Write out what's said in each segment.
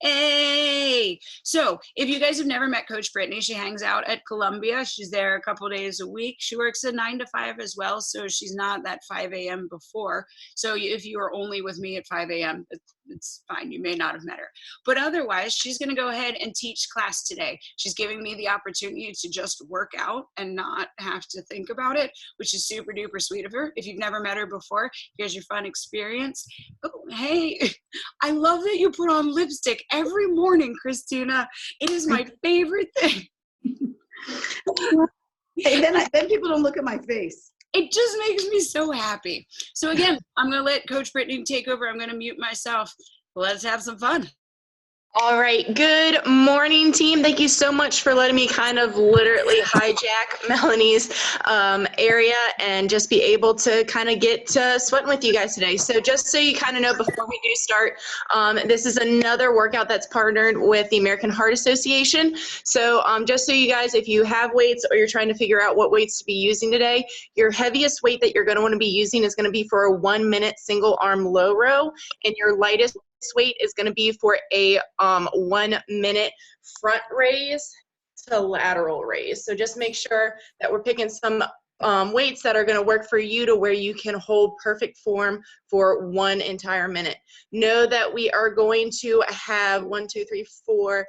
Hey, so if you guys have never met Coach Brittany, she hangs out at Columbia. She's there a couple days a week. She works a 9 to 5 as well, so she's not that 5 a.m. before. So if you are only with me at 5 a.m., it's fine. You may not have met her. But otherwise, she's going to go ahead and teach class today. She's giving me the opportunity to just work out and not have to think about it, which is super duper sweet of her. If you've never met her before, here's your fun experience. Oh, hey, I love that you put on lipstick every morning, Christina. It is my favorite thing. Hey, then people don't look at my face. It just makes me so happy. So again, I'm going to let Coach Brittany take over. I'm going to mute myself. Let's have some fun. All right. Good morning, team. Thank you so much for letting me kind of literally hijack Melanie's area and just be able to kind of get sweating with you guys today. So just so you kind of know before we do start, this is another workout that's partnered with the American Heart Association. So just so you guys, if you have weights or you're trying to figure out what weights to be using today, your heaviest weight that you're going to want to be using is going to be for a 1 minute single arm low row, and your lightest weight is going to be for a 1 minute front raise to lateral raise. So just make sure that we're picking some weights that are going to work for you to where you can hold perfect form for 1 entire minute. Know that we are going to have 1, 2, 3, 4,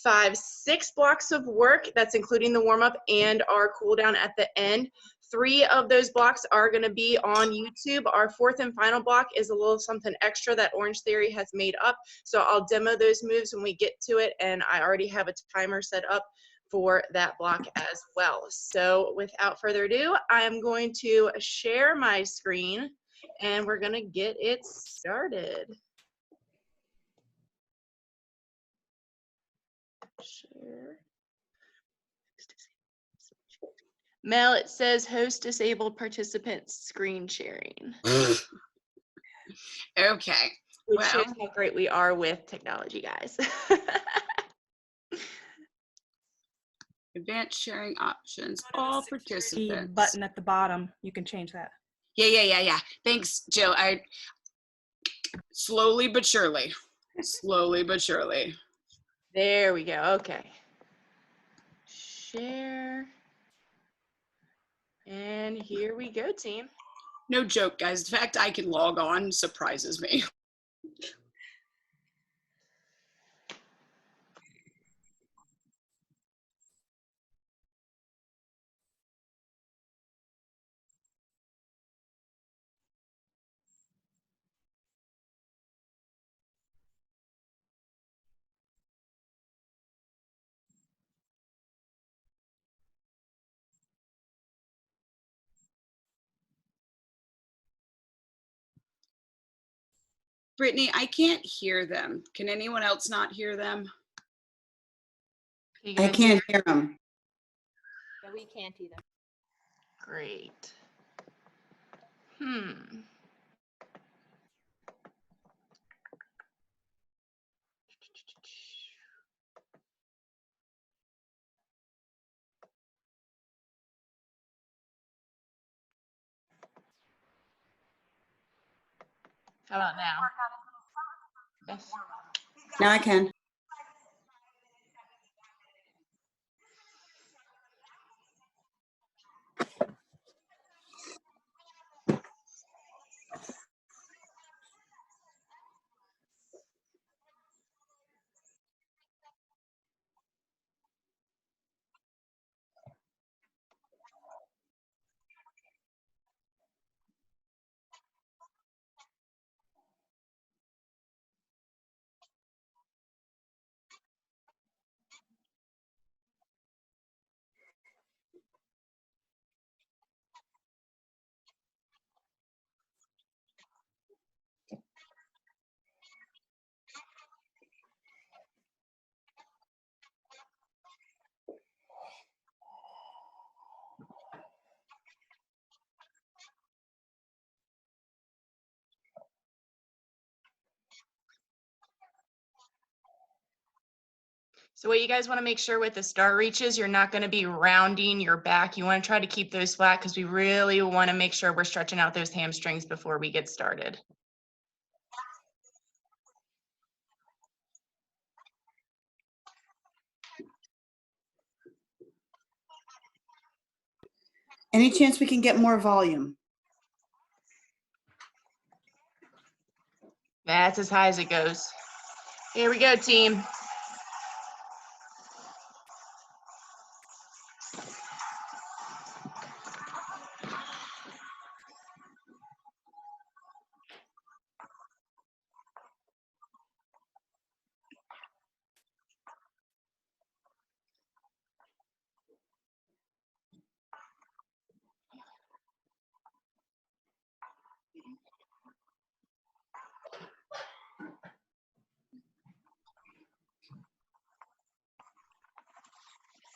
5, 6 blocks of work. That's including the warm up and our cool down at the end. 3 of those blocks are going to be on YouTube. Our 4th and final block is a little something extra that Orange Theory has made up. So I'll demo those moves when we get to it, and I already have a timer set up for that block as well. So without further ado, I am going to share my screen, and we're going to get it started. Share. Mel, it says host disabled participants screen sharing. Okay. Which shows how great we are with technology, guys. Advanced sharing options, all participants. The button at the bottom, you can change that. Yeah. Thanks, Jill. I slowly but surely. There we go. Okay. Share. And here we go, team. No joke, guys. The fact I can log on surprises me. Brittany, I can't hear them. Can anyone else not hear them? I can't hear them. No, we can't either. Great. How about now? Yes. Now I can. So what you guys want to make sure with the start reaches, you're not going to be rounding your back. You want to try to keep those flat because we really want to make sure we're stretching out those hamstrings before we get started. Any chance we can get more volume? That's as high as it goes. Here we go, team.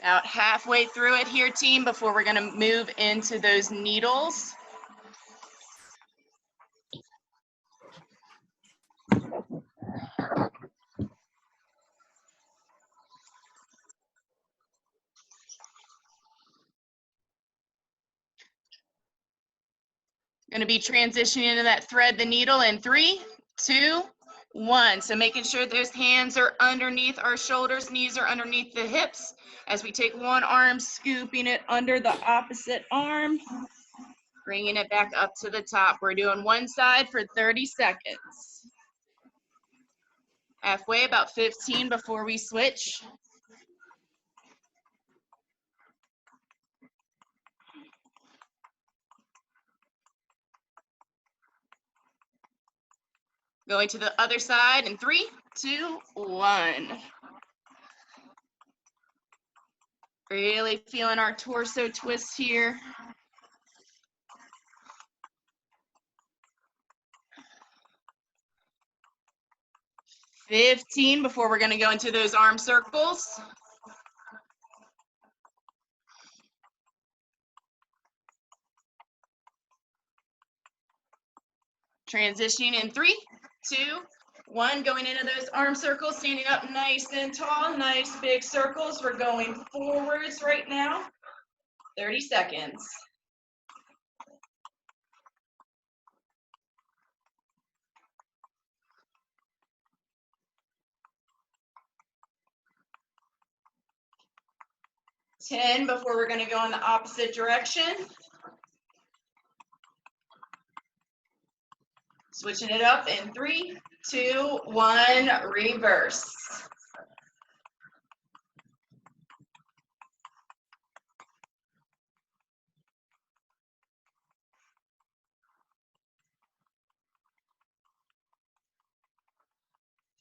About halfway through it here, team, before we're gonna move into those needles. Going to be transitioning into that thread the needle in 3, 2, 1. So making sure those hands are underneath our shoulders, knees are underneath the hips. As we take one arm, scooping it under the opposite arm, bringing it back up to the top. We're doing one side for 30 seconds. Halfway, about 15 before we switch. Going to the other side in 3, 2, 1. Really feeling our torso twist here. 15 before we're going to go into those arm circles. Transitioning in 3, 2, 1. Going into those arm circles, standing up nice and tall, nice big circles. We're going forwards right now. 30 seconds. Ten before we're going to go in the opposite direction. Switching it up in 3, 2, 1, reverse.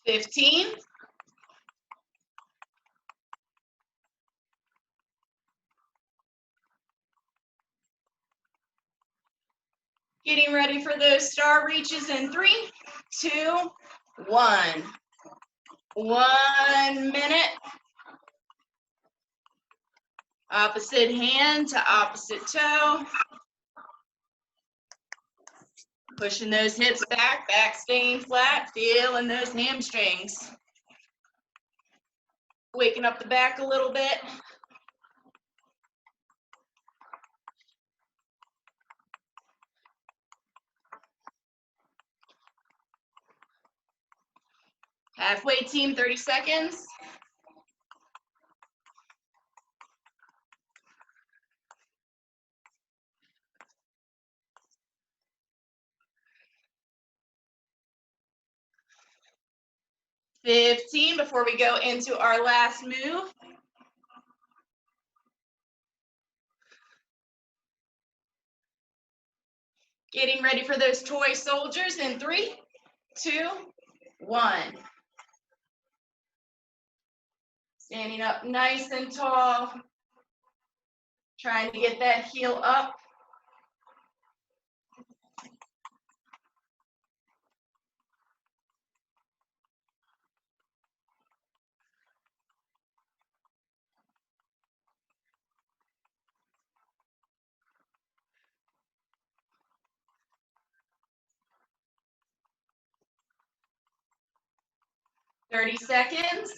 $15. Getting ready for those star reaches in 3, 2, 1. 1 minute. Opposite hand to opposite toe. Pushing those hips back, back staying flat, feeling those hamstrings. Waking up the back a little bit. Halfway, team, 30 seconds. $15 before we go into our last move. Getting ready for those toy soldiers in 3, 2, 1. Standing up nice and tall. Trying to get that heel up. $30 seconds.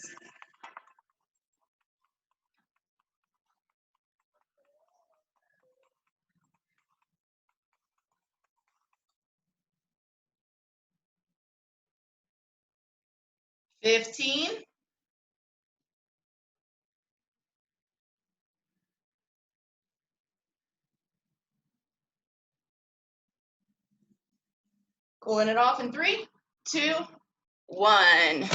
$15. Pulling it off in 3, 2, 1.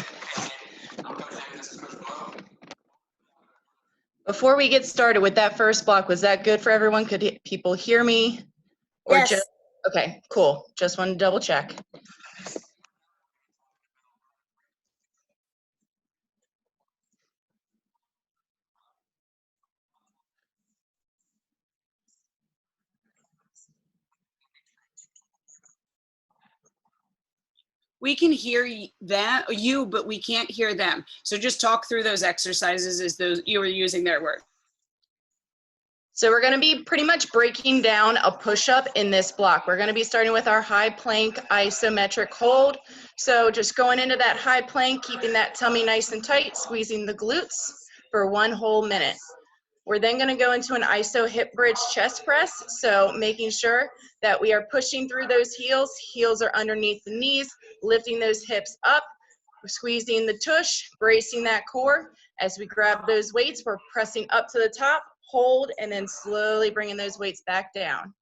Before we get started with that first block, was that good for everyone? Could people hear me? Or Yes. just, okay, cool. Just wanted to double check. We can hear you, but we can't hear them. So just talk through those exercises as those you were using their word. So we're gonna be pretty much breaking down a push-up in this block. We're gonna be starting with our high plank isometric hold. So just going into that high plank, keeping that tummy nice and tight, squeezing the glutes for 1 whole minute. We're then gonna go into an iso hip bridge chest press. So making sure that we are pushing through those heels. Heels are underneath the knees, lifting those hips up. We're squeezing the tush, bracing that core. As we grab those weights, we're pressing up to the top, hold, and then slowly bringing those weights back down.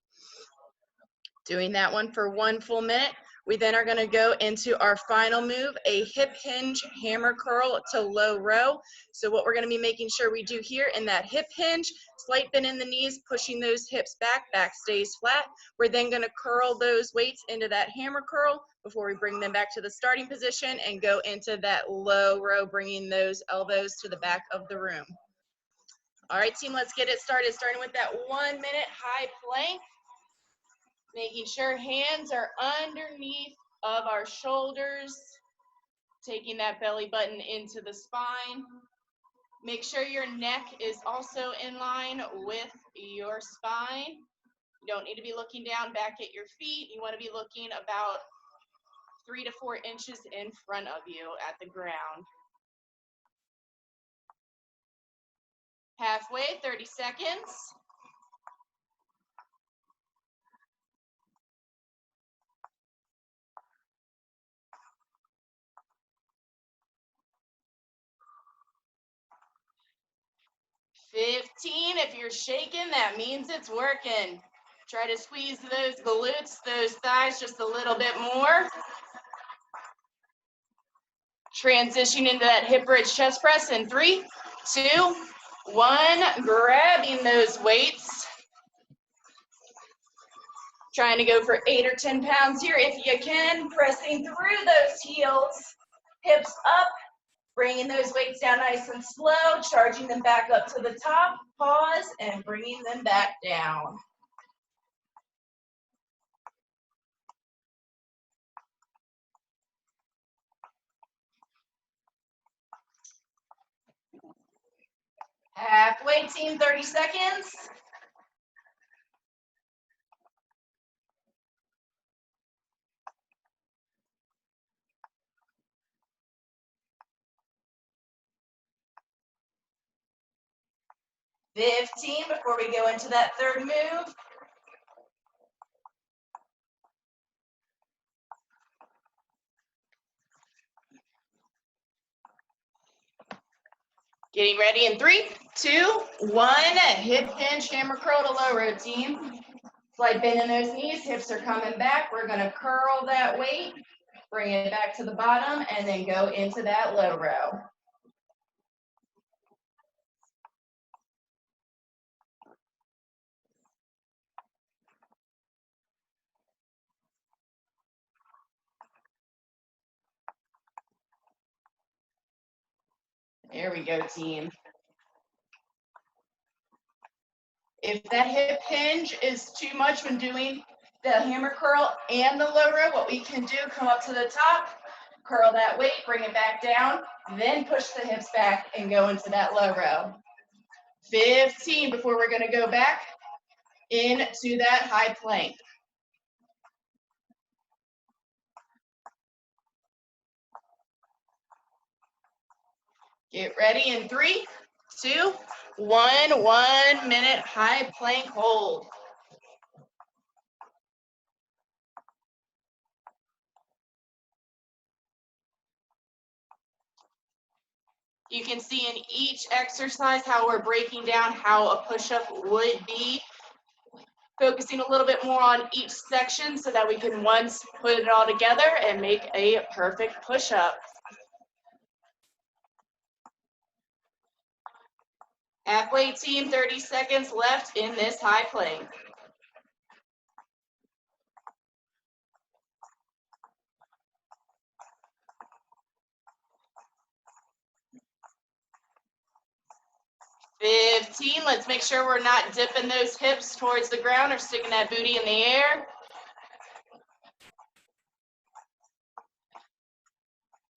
Doing that one for 1 full minute. We then are gonna go into our final move, a hip hinge hammer curl to low row. So what we're gonna be making sure we do here in that hip hinge, slight bend in the knees, pushing those hips back stays flat. We're then gonna curl those weights into that hammer curl before we bring them back to the starting position and go into that low row, bringing those elbows to the back of the room. All right, team, let's get it started. Starting with that 1 minute high plank. Making sure hands are underneath of our shoulders, taking that belly button into the spine. Make sure your neck is also in line with your spine. You don't need to be looking down back at your feet. You want to be looking about 3 to 4 inches in front of you at the ground. Halfway, 30 seconds. $15, if you're shaking, that means it's working. Try to squeeze those glutes, those thighs just a little bit more. Transition into that hip bridge chest press in 3, 2, 1. Grabbing those weights. Trying to go for 8 or 10 pounds here if you can. Pressing through those heels. Hips up. Bringing those weights down nice and slow, charging them back up to the top, pause, and bringing them back down. Halfway, team, 30 seconds. $15 before we go into that third move. Getting ready in 3, 2, 1. Hip hinge, hammer curl to low row, team. Slight bend in those knees, hips are coming back. We're gonna curl that weight, bring it back to the bottom, and then go into that low row. There we go, team. If that hip hinge is too much when doing the hammer curl and the low row, what we can do, come up to the top, curl that weight, bring it back down, then push the hips back and go into that low row. 15 before we're gonna go back into that high plank. Get ready in 3, 2, 1. 1 minute high plank hold. You can see in each exercise how we're breaking down how a push-up would be. focusing a little bit more on each section so that we can once put it all together and make a perfect push-up. Halfway team, 30 seconds left in this high plank. $15. Let's make sure we're not dipping those hips towards the ground or sticking that booty in the air.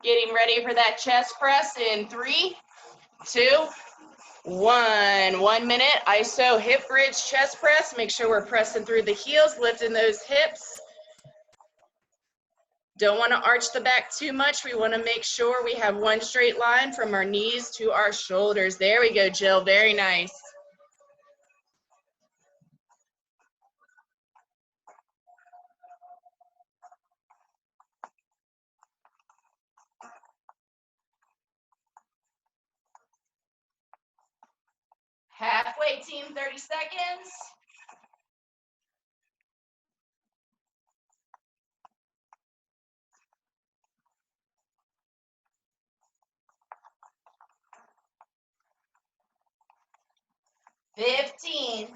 Getting ready for that chest press in 3, 2, 1. 1 minute. ISO hip bridge chest press. Make sure we're pressing through the heels, lifting those hips. Don't want to arch the back too much. We want to make sure we have one straight line from our knees to our shoulders. There we go, Jill. Very nice. Halfway team, 30 seconds. $15.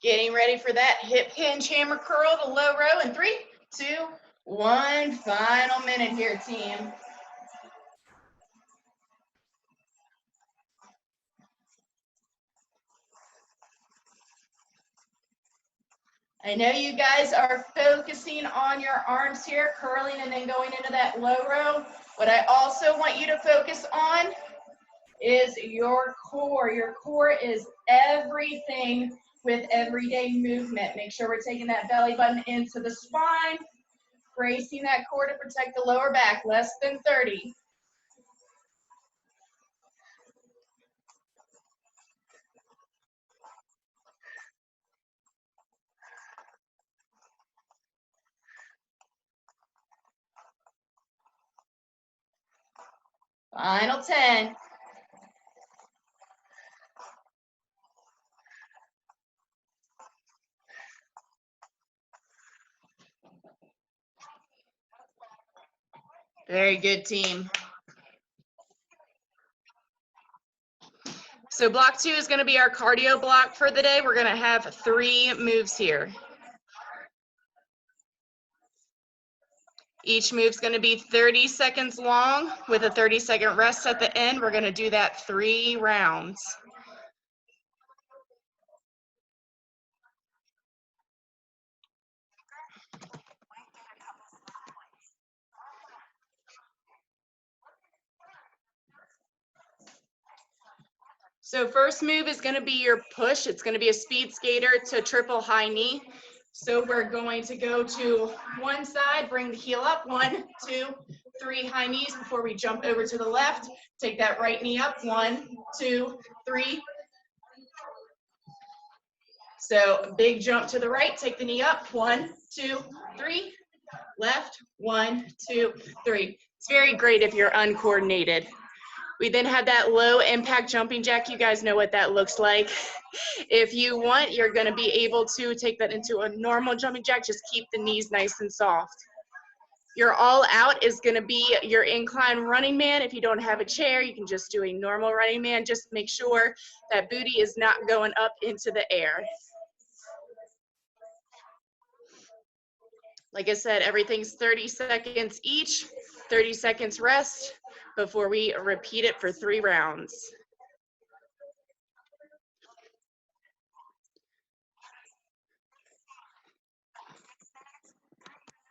Getting ready for that hip hinge hammer curl to low row in 3, 2, 1. Final minute here, team. I know you guys are focusing on your arms here, curling and then going into that low row. What I also want you to focus on is your core. Your core is everything with everyday movement. Make sure we're taking that belly button into the spine, bracing that core to protect the lower back. Less than 30. Final 10. Very good, team. So block 2 is going to be our cardio block for the day. We're going to have 3 moves here. Each move's going to be 30 seconds long with a 30-second rest at the end. We're going to do that 3 rounds. So first move is going to be your push. It's going to be a speed skater to triple high knee. So we're going to go to one side, bring the heel up, 1, 2, 3 high knees before we jump over to the left. Take that right knee up, 1, 2, 3. So big jump to the right, take the knee up, 1, 2, 3. Left, 1, 2, 3. It's very great if you're uncoordinated. We then have that low impact jumping jack. You guys know what that looks like. If you want, you're going to be able to take that into a normal jumping jack. Just keep the knees nice and soft. Your all out is going to be your incline running man. If you don't have a chair, you can just do a normal running man. Just make sure that booty is not going up into the air. Like I said, everything's 30 seconds each, 30 seconds rest before we repeat it for 3 rounds.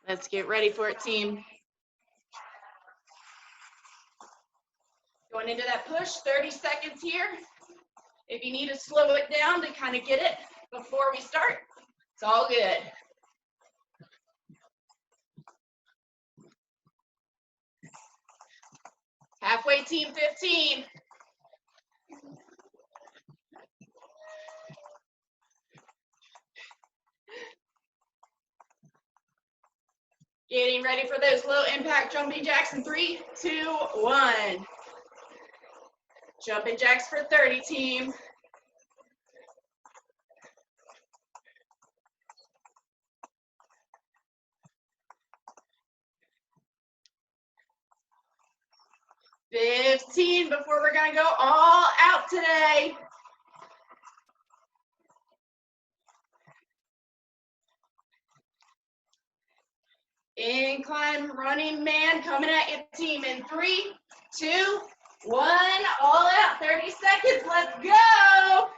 Let's get ready for it, team. Going into that push, 30 seconds here. If you need to slow it down to kind of get it before we start, it's all good. Halfway team, 15. Getting ready for those low impact jumping jacks in 3, 2, 1. Jumping jacks for 30, team. $15 before we're gonna go all out today. Incline running man coming at you, team, in 3, 2, 1, all out, 30 seconds, let's go.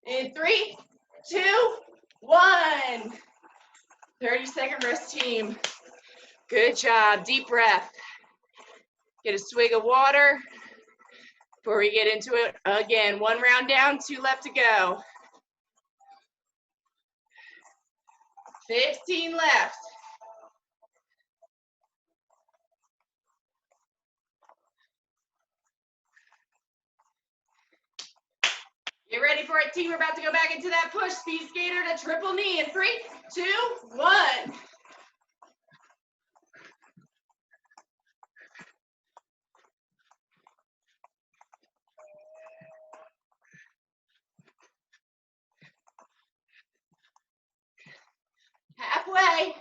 In 3, 2, 1. 30-second rest, team. Good job, deep breath. Get a swig of water before we get into it. Again, 1 round down, 2 left to go. 15 left. Get ready for it, team. We're about to go back into that push. Speed skater to triple knee in 3, 2, 1. Halfway.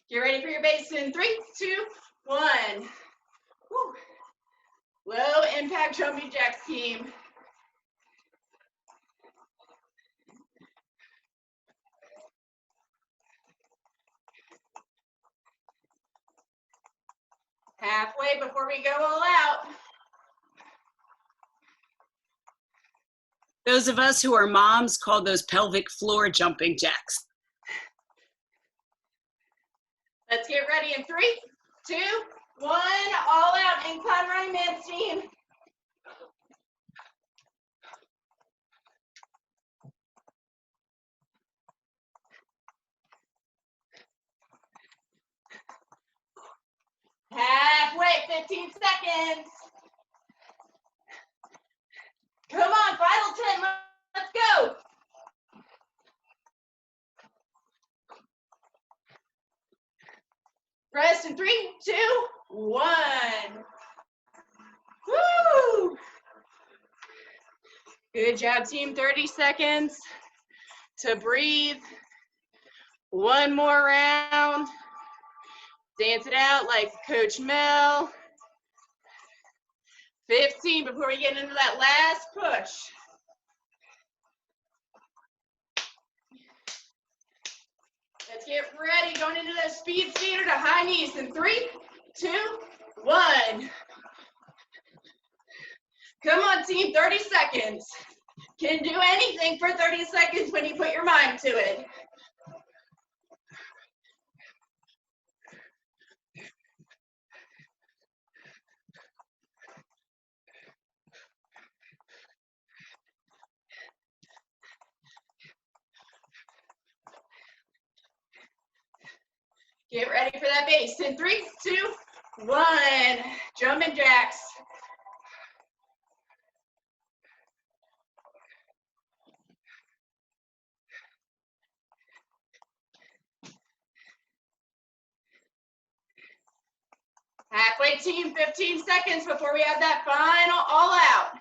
Get ready for your base in 3, 2, 1. Woo. Low impact jumping jacks, team. Halfway before we go all out. Those of us who are moms call those pelvic floor jumping jacks. Let's get ready in 3, 2, 1. All out, incline running man, team. Halfway, 15 seconds. Come on, final 10, let's go. Rest in 3, 2, 1. Woo! Good job, team. 30 seconds to breathe. 1 more round. Dance it out like Coach Mel. 15 before we get into that last push. Let's get ready, going into the speed skater to high knees in 3, 2, 1. Come on, team, 30 seconds. Can do anything for 30 seconds when you put your mind to it. Get ready for that base in 3, 2, 1. Jumping jacks. Halfway, team, 15 seconds before we have that final all out.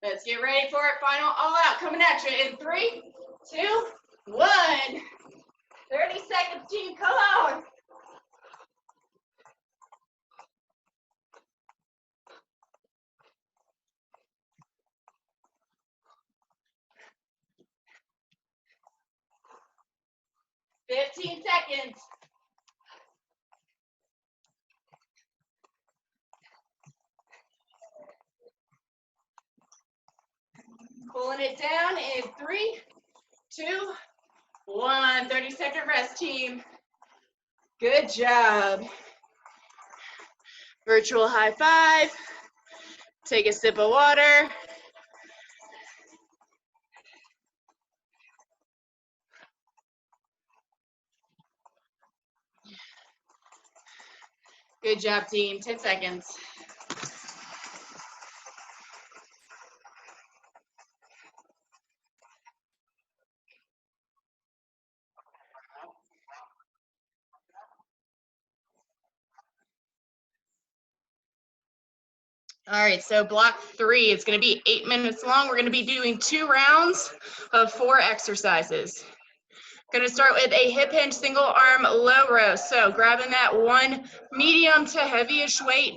Let's get ready for it. Final all out coming at you in 3, 2, 1. 30 seconds, team, come on. $15 seconds. Pulling it down in 3, 2, 1. 30-second rest, team. Good job. Virtual high five. Take a sip of water. Good job, team. 10 seconds. All right, so block 3, it's going to be 8 minutes long. We're going to be doing 2 rounds of 4 exercises. Going to start with a hip hinge single arm low row. So grabbing that one medium to heavyish weight.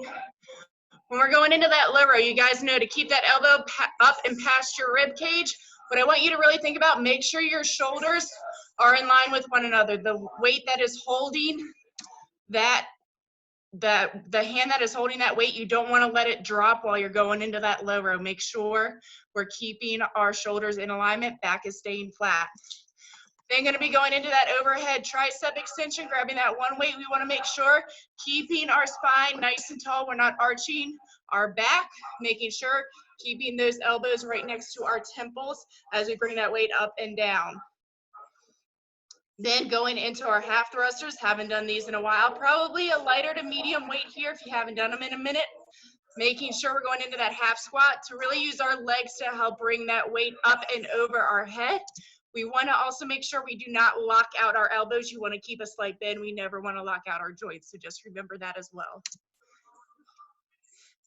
When we're going into that low row, you guys know to keep that elbow up and past your rib cage. What I want you to really think about, make sure your shoulders are in line with one another. The weight that is holding that, the hand that is holding that weight, you don't want to let it drop while you're going into that low row. Make sure we're keeping our shoulders in alignment, back is staying flat. Then going to be going into that overhead tricep extension, grabbing that one weight. We want to make sure keeping our spine nice and tall. We're not arching our back, making sure keeping those elbows right next to our temples as we bring that weight up and down. Then going into our half thrusters, haven't done these in a while, probably a lighter to medium weight here if you haven't done them in a minute. Making sure we're going into that half squat to really use our legs to help bring that weight up and over our head. We want to also make sure we do not lock out our elbows. You want to keep a slight bend. We never want to lock out our joints, so just remember that as well.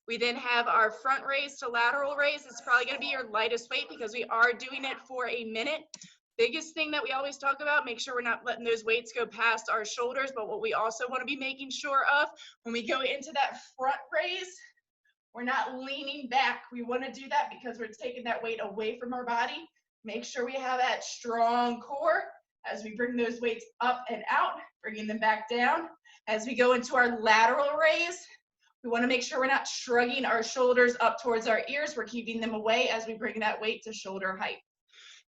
We then have our front raise to lateral raise. It's probably going to be your lightest weight because we are doing it for a minute. Biggest thing that we always talk about, make sure we're not letting those weights go past our shoulders, but what we also want to be making sure of when we go into that front raise, we're not leaning back. We want to do that because we're taking that weight away from our body. Make sure we have that strong core as we bring those weights up and out, bringing them back down. As we go into our lateral raise, we want to make sure we're not shrugging our shoulders up towards our ears. We're keeping them away as we bring that weight to shoulder height.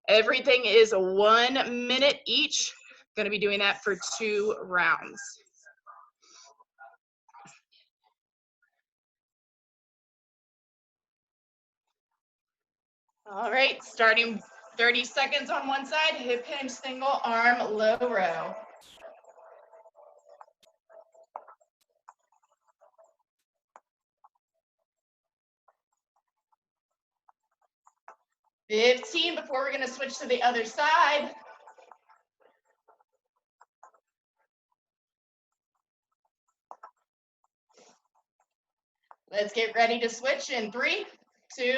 Everything is 1 minute each. Going to be doing that for 2 rounds. All right, starting 30 seconds on one side, hip hinge single arm low row. $15 before we're going to switch to the other side. Let's get ready to switch in 3, 2,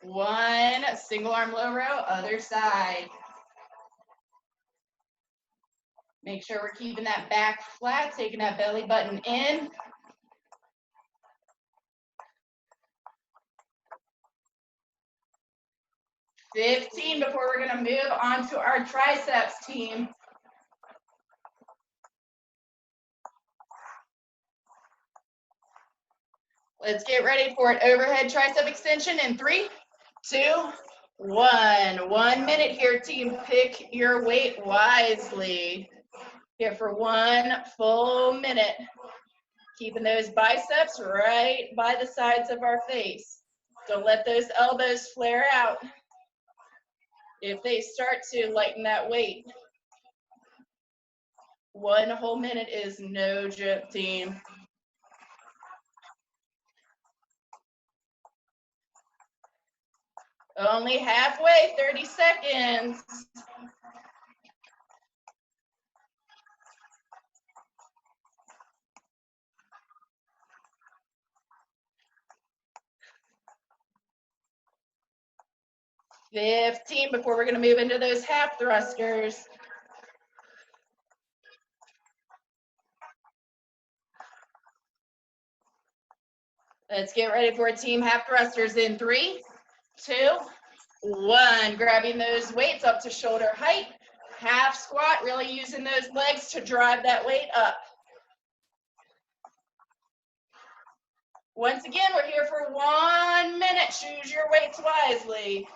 1. Single arm low row, other side. Make sure we're keeping that back flat, taking that belly button in. $15 before we're going to move on to our triceps, team. Let's get ready for an overhead tricep extension in 3, 2, 1. 1 minute here, team. Pick your weight wisely. Here for 1 full minute. Keeping those biceps right by the sides of our face. Don't let those elbows flare out. If they start to, lighten that weight. 1 whole minute is no joke, team. Only halfway, 30 seconds. $15 before we're going to move into those half thrusters. Let's get ready for a team half thrusters in 3, 2, 1. Grabbing those weights up to shoulder height. Half squat, really using those legs to drive that weight up. Once again, we're here for 1 minute. Choose your weights wisely.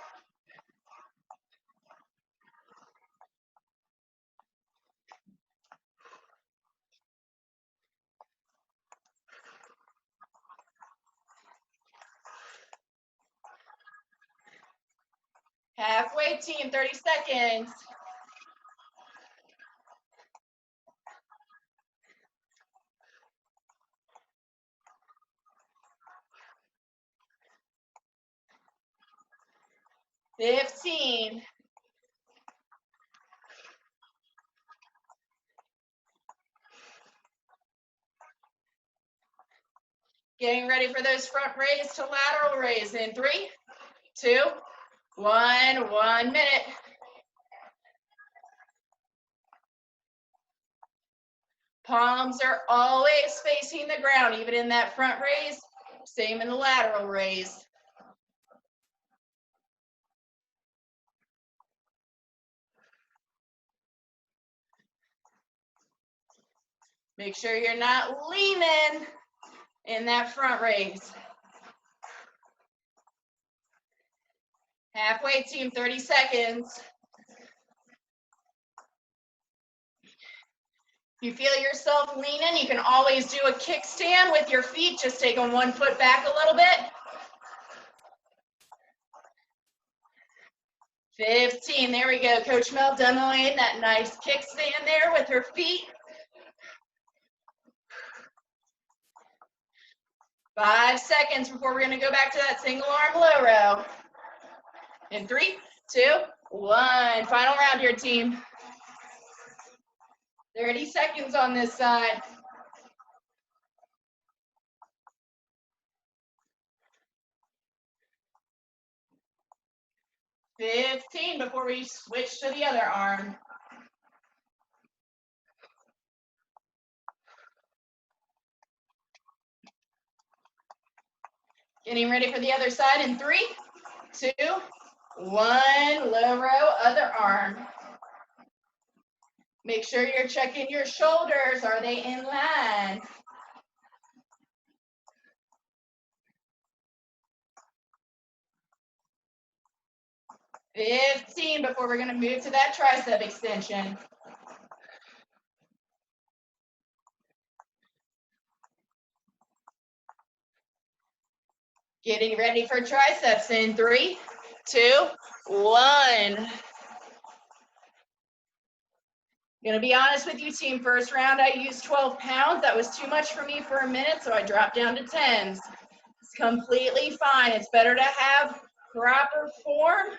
Halfway team, 30 seconds. $15. Getting ready for those front raise to lateral raise in 3, 2, 1, 1 minute. Palms are always facing the ground, even in that front raise, same in the lateral raise. Make sure you're not leaning in that front raise. Halfway team, 30 seconds. If you feel yourself leaning, you can always do a kickstand with your feet, just taking 1 foot back a little bit. 15, there we go. Coach Mel demoing that nice kickstand there with her feet. 5 seconds before we're gonna go back to that single arm low row. In 3, 2, 1. Final round here, team. 30 seconds on this side. $15 before we switch to the other arm. Getting ready for the other side in 3, 2, 1. Low row, other arm. Make sure you're checking your shoulders. Are they in line? $15 before we're going to move to that tricep extension. Getting ready for triceps in 3, 2, 1. Gonna be honest with you, team. First round, I used 12 pounds. That was too much for me for a minute, so I dropped down to 10s. It's completely fine. It's better to have proper form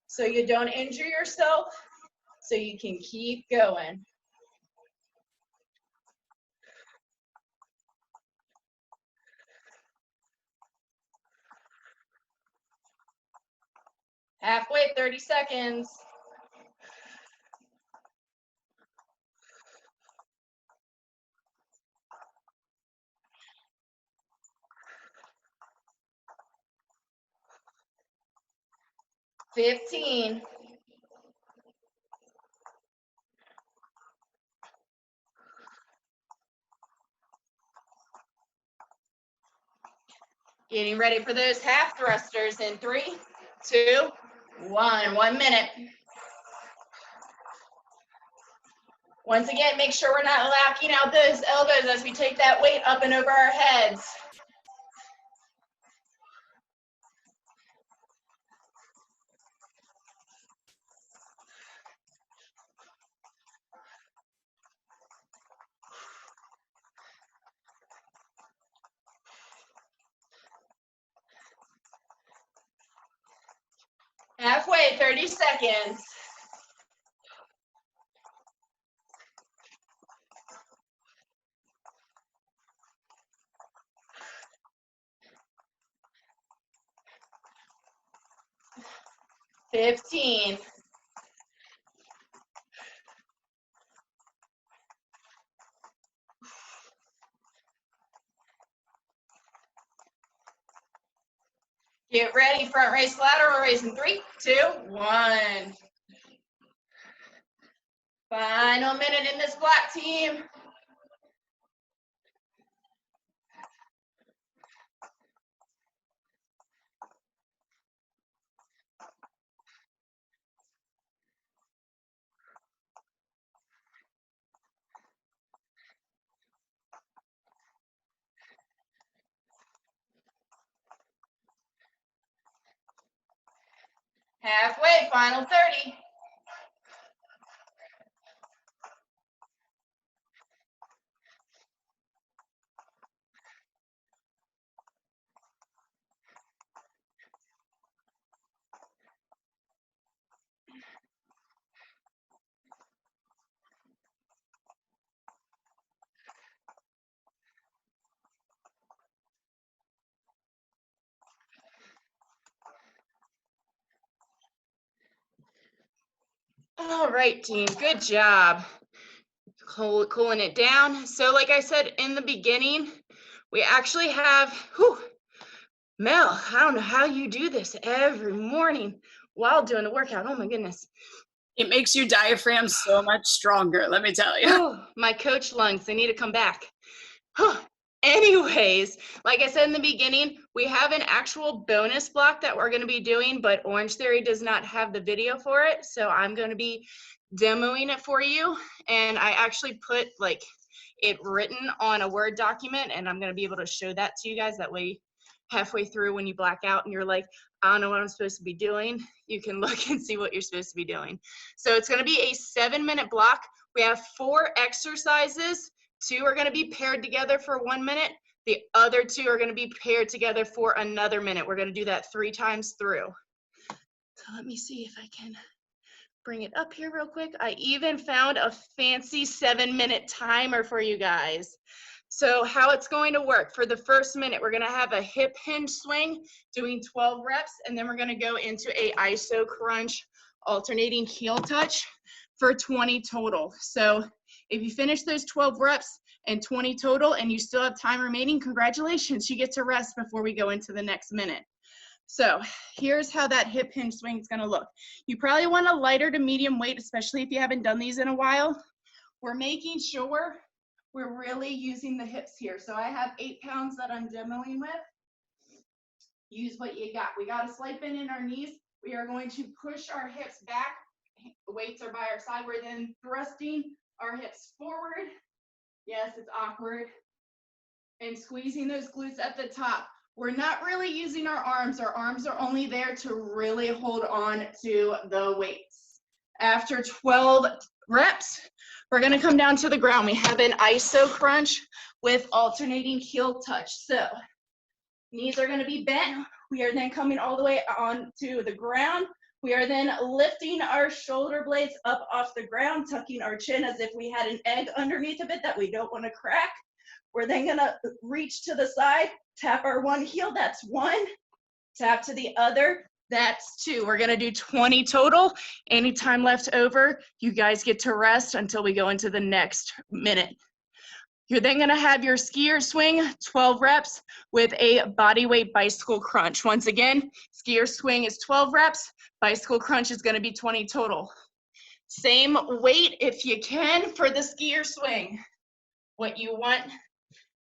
so you don't injure yourself, so you can keep going. Halfway, 30 seconds. $15. Getting ready for those half thrusters in 3, 2, 1. 1 minute. Once again, make sure we're not locking out those elbows as we take that weight up and over our heads. Halfway, 30 seconds. $15. Get ready, front raise, lateral raise in 3, 2, 1. Final minute in this block, team. Halfway, final 30. All right, team, good job. Cooling it down. So like I said in the beginning, we actually have, Mel, I don't know how you do this every morning while doing the workout. Oh my goodness. It makes your diaphragm so much stronger, let me tell you. Oh, my coach lungs, they need to come back. Anyways, like I said in the beginning, we have an actual bonus block that we're going to be doing, but Orange Theory does not have the video for it. So I'm going to be demoing it for you. And I actually put like it written on a Word document, and I'm going to be able to show that to you guys. That way, halfway through when you black out and you're like, I don't know what I'm supposed to be doing, you can look and see what you're supposed to be doing. So it's going to be a 7-minute block. We have 4 exercises. 2 are going to be paired together for 1 minute. The other 2 are going to be paired together for another minute. We're going to do that 3 times through. So let me see if I can bring it up here real quick. I even found a fancy 7-minute timer for you guys. So how it's going to work, for the first minute, we're going to have a hip hinge swing doing 12 reps, and then we're going to go into a iso crunch alternating heel touch for 20 total. So if you finish those 12 reps and 20 total and you still have time remaining, congratulations, you get to rest before we go into the next minute. So here's how that hip hinge swing is going to look. You probably want a lighter to medium weight, especially if you haven't done these in a while. We're making sure we're really using the hips here. So I have 8 pounds that I'm demoing with. Use what you got. We got a slight bend in our knees. We are going to push our hips back. The weights are by our side. We're then thrusting our hips forward. Yes, it's awkward. And squeezing those glutes at the top. We're not really using our arms. Our arms are only there to really hold on to the weights. After 12 reps, we're going to come down to the ground. We have an iso crunch with alternating heel touch. So knees are going to be bent. We are then coming all the way onto the ground. We are then lifting our shoulder blades up off the ground, tucking our chin as if we had an egg underneath of it that we don't want to crack. We're then going to reach to the side, tap our one heel, that's 1. Tap to the other, that's 2. We're going to do 20 total. Any time left over, you guys get to rest until we go into the next minute. You're then going to have your skier swing, 12 reps with a body weight bicycle crunch. Once again, skier swing is 12 reps, bicycle crunch is going to be 20 total. Same weight if you can for the skier swing. What you want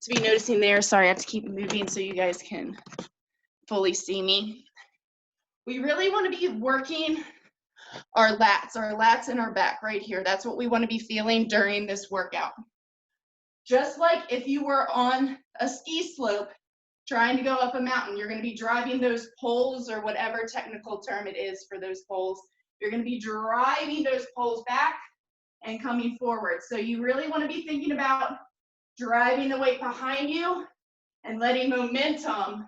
to be noticing there, sorry, I have to keep moving so you guys can fully see me. We really want to be working our lats and our back right here. That's what we want to be feeling during this workout. Just like if you were on a ski slope trying to go up a mountain, you're going to be driving those poles, or whatever technical term it is for those poles. You're going to be driving those poles back and coming forward. So you really want to be thinking about driving the weight behind you and letting momentum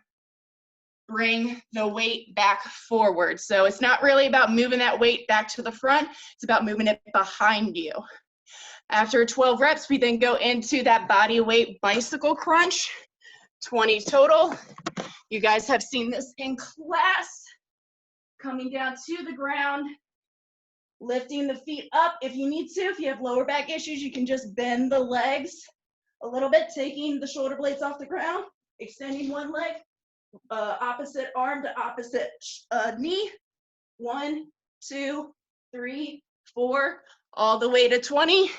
bring the weight back forward. So it's not really about moving that weight back to the front, it's about moving it behind you. After 12 reps, we then go into that body weight bicycle crunch, 20 total. You guys have seen this in class. Coming down to the ground, lifting the feet up if you need to. If you have lower back issues, you can just bend the legs a little bit, taking the shoulder blades off the ground, extending one leg, opposite arm to opposite knee. 1, 2, 3, 4, all the way to 20.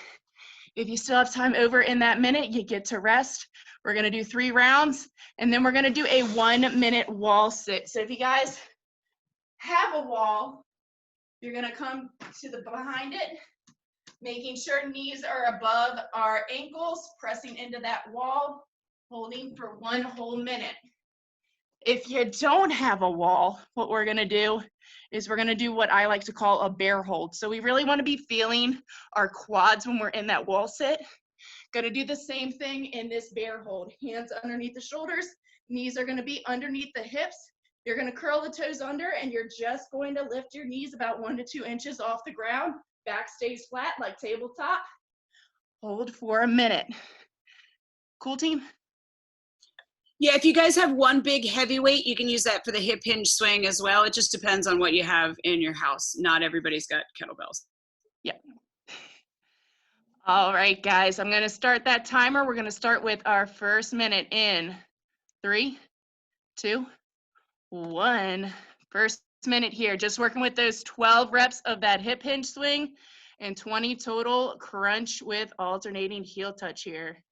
If you still have time over in that minute, you get to rest. We're going to do 3 rounds, and then we're going to do a 1-minute wall sit. So if you guys have a wall, you're going to come to the behind it, making sure knees are above our ankles, pressing into that wall, holding for 1 whole minute. If you don't have a wall, what we're going to do is we're gonna do what I like to call a bear hold. So we really wanna be feeling our quads when we're in that wall sit. Gonna do the same thing in this bear hold. Hands underneath the shoulders, knees are gonna be underneath the hips. You're gonna curl the toes under and you're just going to lift your knees about 1 to 2 inches off the ground. Back stays flat like tabletop. Hold for a minute. Cool, team? Yeah, if you guys have one big heavyweight, you can use that for the hip hinge swing as well. It just depends on what you have in your house. Not everybody's got kettlebells. Yep. All right, guys, I'm gonna start that timer. We're gonna start with our first minute in 3, 2, 1. First minute here, just working with those 12 reps of that hip hinge swing and 20 total crunch with alternating heel touch here.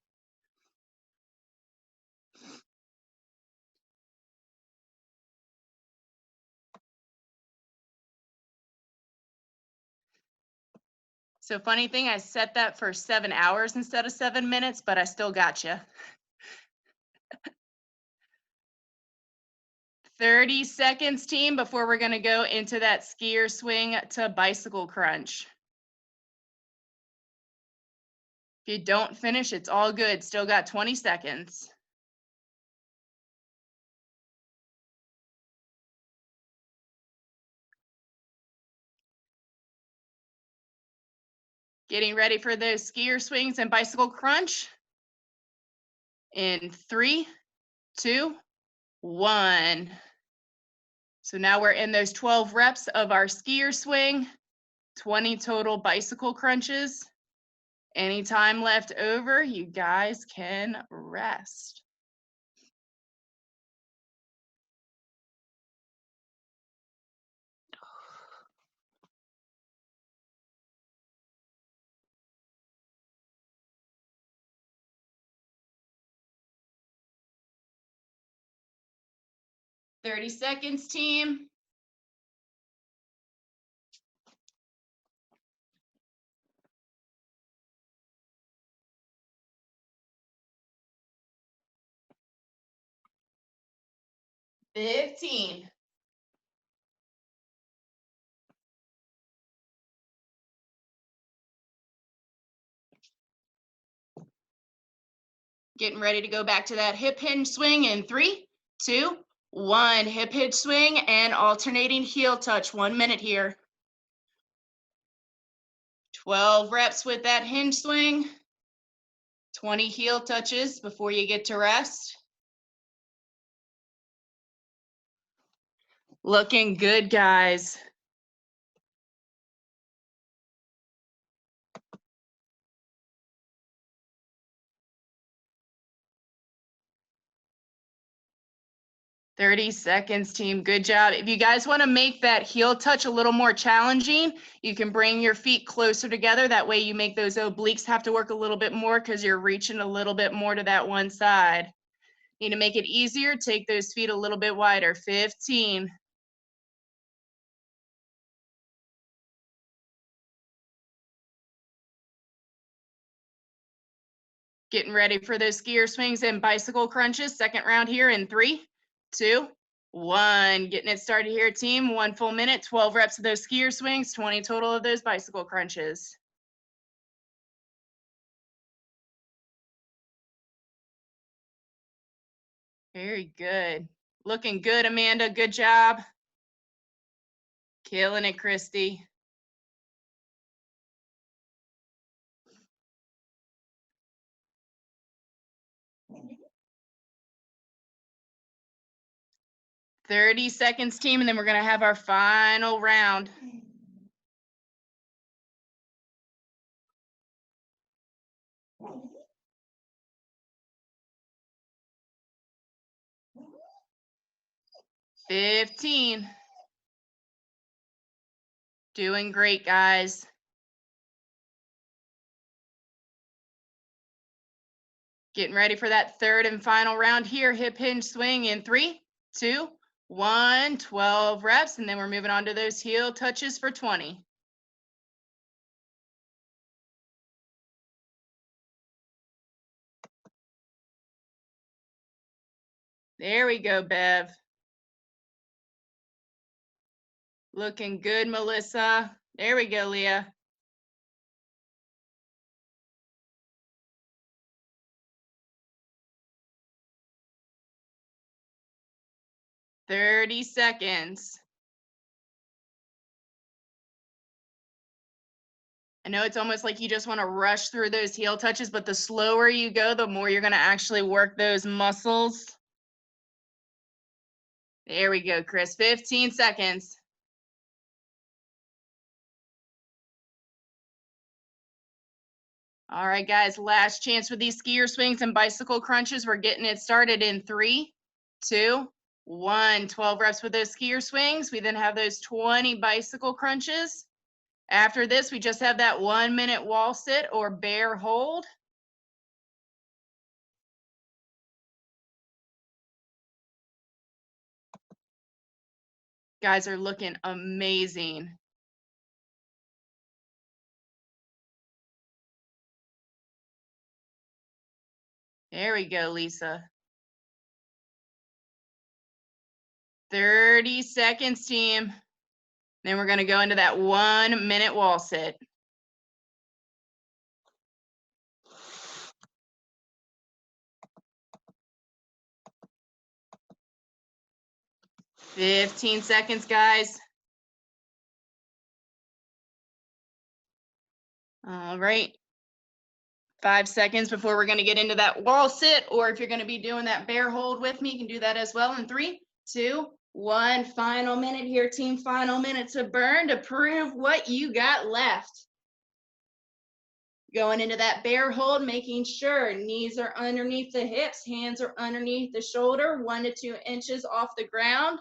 So funny thing, I set that for 7 hours instead of 7 minutes, but I still got you. 30 seconds, team, before we're gonna go into that skier swing to bicycle crunch. If you don't finish, it's all good. Still got 20 seconds. Getting ready for those skier swings and bicycle crunch. In 3, 2, 1. So now we're in those 12 reps of our skier swing, 20 total bicycle crunches. Any time left over, you guys can rest. Thirty seconds, team. $15. Getting ready to go back to that hip hinge swing in 3, 2, 1. Hip hinge swing and alternating heel touch. 1 minute here. 12 reps with that hinge swing. 20 heel touches before you get to rest. Looking good, guys. $30 seconds, team. Good job. If you guys want to make that heel touch a little more challenging, you can bring your feet closer together. That way you make those obliques have to work a little bit more because you're reaching a little bit more to that one side. Need to make it easier, take those feet a little bit wider. 15. Getting ready for those skier swings and bicycle crunches. Second round here in 3, 2, 1. Getting it started here, team. 1 full minute, 12 reps of those skier swings, 20 total of those bicycle crunches. Very good. Looking good, Amanda. Good job. Killing it, Christy. $30 seconds, team, and then we're going to have our final round. $15. Doing great, guys. Getting ready for that third and final round here. Hip hinge swing in 3, 2, 1. 12 reps, and then we're moving on to those heel touches for 20. There we go, Bev. Looking good, Melissa. There we go, Leah. "30 seconds. I know it's almost like you just want to rush through those heel touches, but the slower you go, the more you're going to actually work those muscles. There we go, Chris. 15 seconds. All right, guys, last chance with these skier swings and bicycle crunches. We're getting it started in 3, 2, 1. 12 reps with those skier swings. We then have those 20 bicycle crunches. After this, we just have that 1-minute wall sit or bear hold. Guys are looking amazing. There we go, Lisa. 30 seconds, team. Then we're going to go into that 1-minute wall sit. "15 seconds, guys. All right. 5 seconds before we're going to get into that wall sit, or if you're going to be doing that bear hold with me, you can do that as well in 3, 2, 1. Final minute here, team. Final minute to burn to prove what you got left. Going into that bear hold, making sure knees are underneath the hips, hands are underneath the shoulder, 1 to 2 inches off the ground.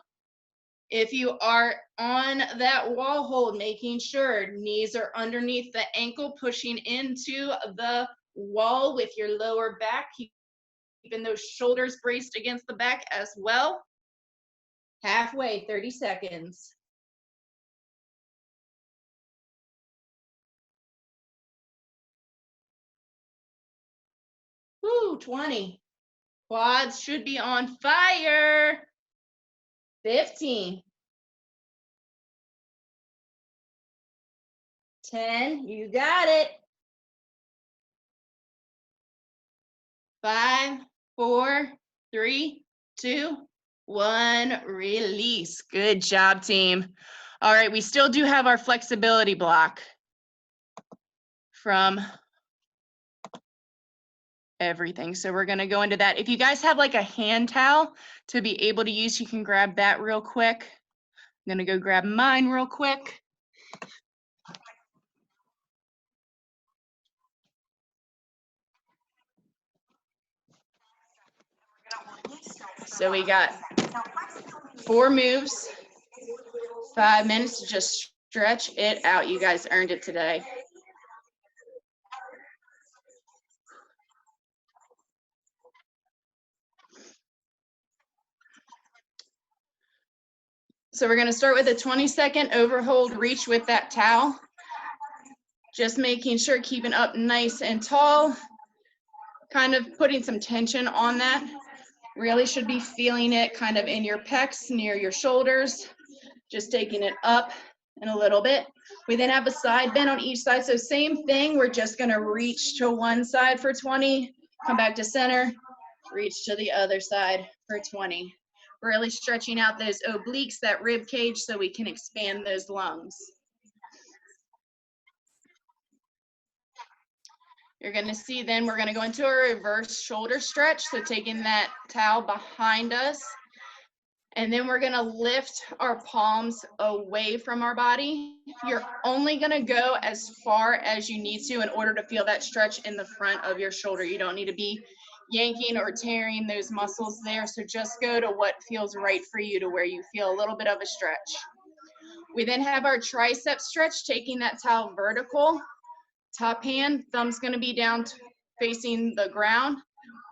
If you are on that wall hold, making sure knees are underneath the ankle, pushing into the wall with your lower back, keeping those shoulders braced against the back as well. Halfway, 30 seconds. Woo, 20. Quads should be on fire. 15. 10, you got it. 5, 4, 3, 2, 1, release. Good job, team. All right, we still do have our flexibility block from everything. So we're gonna go into that. If you guys have like a hand towel to be able to use, you can grab that real quick. I'm gonna go grab mine real quick. So we got 4 moves, 5 minutes to just stretch it out. You guys earned it today. So we're gonna start with a 20-second overhold reach with that towel. Just making sure, keeping up nice and tall, kind of putting some tension on that. Really should be feeling it kind of in your pecs, near your shoulders, just taking it up and a little bit. We then have a side bend on each side. So same thing, we're just gonna reach to one side for 20, come back to center, reach to the other side for 20. Really stretching out those obliques, that rib cage, so we can expand those lungs. You're gonna see then we're gonna go into a reverse shoulder stretch. So taking that towel behind us, and then we're gonna lift our palms away from our body. You're only gonna go as far as you need to in order to feel that stretch in the front of your shoulder. You don't need to be yanking or tearing those muscles there. So just go to what feels right for you, to where you feel a little bit of a stretch. We then have our tricep stretch, taking that towel vertical. Top hand, thumb's gonna be down facing the ground.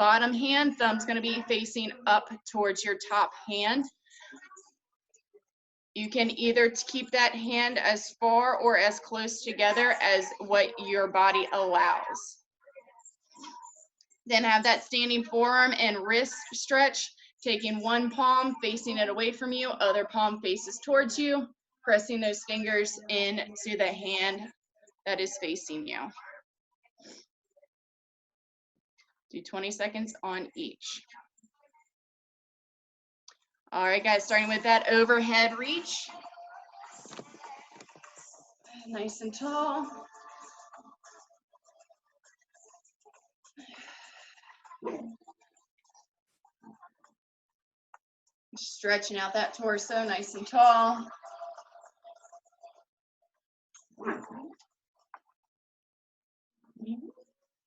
Bottom hand, thumb's gonna be facing up towards your top hand. You can either keep that hand as far or as close together as what your body allows. Then have that standing forearm and wrist stretch, taking one palm, facing it away from you, other palm faces towards you. pressing those fingers into the hand that is facing you. Do 20 seconds on each. All right, guys, starting with that overhead reach. Nice and tall. Stretching out that torso nice and tall.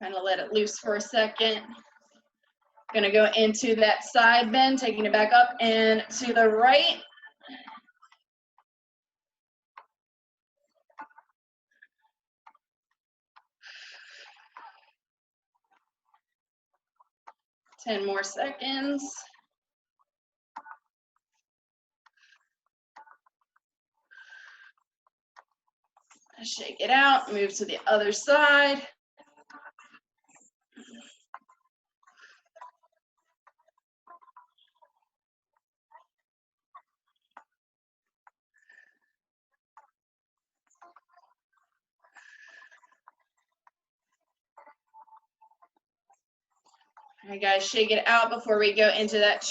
Kind of let it loose for a second. Gonna go into that side bend, taking it back up and to the right. Ten more seconds. Shake it out, move to the other side. All right, guys, shake it out before we go into that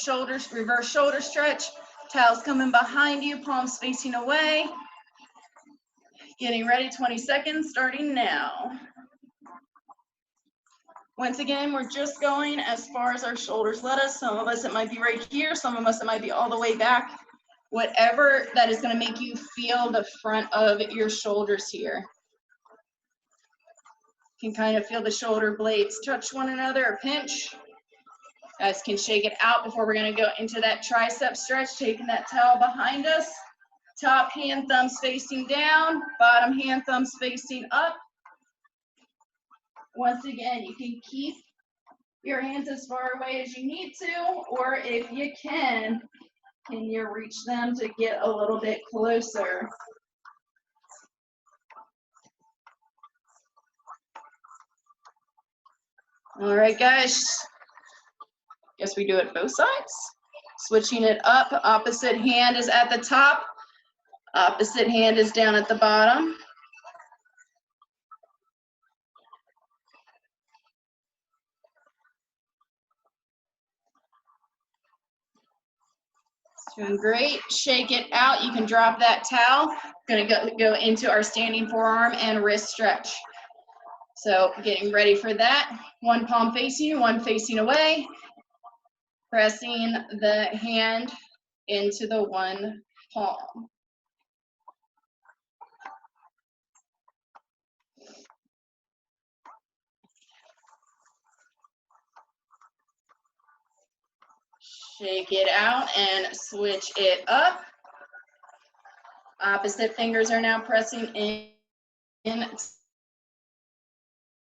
reverse shoulder stretch. Towels coming behind you, palms facing away. Getting ready, 20 seconds, starting now. Once again, we're just going as far as our shoulders let us. Some of us, it might be right here. Some of us, it might be all the way back. Whatever that is going to make you feel the front of your shoulders here. You can kind of feel the shoulder blades touch one another or pinch. Guys can shake it out before we're going to go into that tricep stretch, taking that towel behind us. Top hand, thumbs facing down. Bottom hand, thumbs facing up. Once again, you can keep your hands as far away as you need to, or if you can you reach them to get a little bit closer? All right, guys. Guess we do it both sides. Switching it up, opposite hand is at the top, opposite hand is down at the bottom. Doing great. Shake it out. You can drop that towel. Going to go into our standing forearm and wrist stretch. So getting ready for that. One palm facing, one facing away. Pressing the hand into the one palm. Shake it out and switch it up. Opposite fingers are now pressing in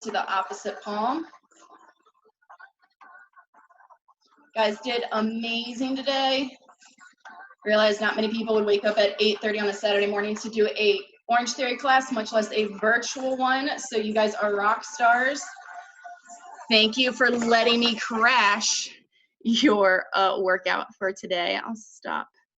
to the opposite palm. Guys did amazing today. Realized not many people would wake up at 8:30 on a Saturday morning to do a Orange Theory class, much less a virtual one. So you guys are rock stars. Thank you for letting me crash your workout for today. I'll stop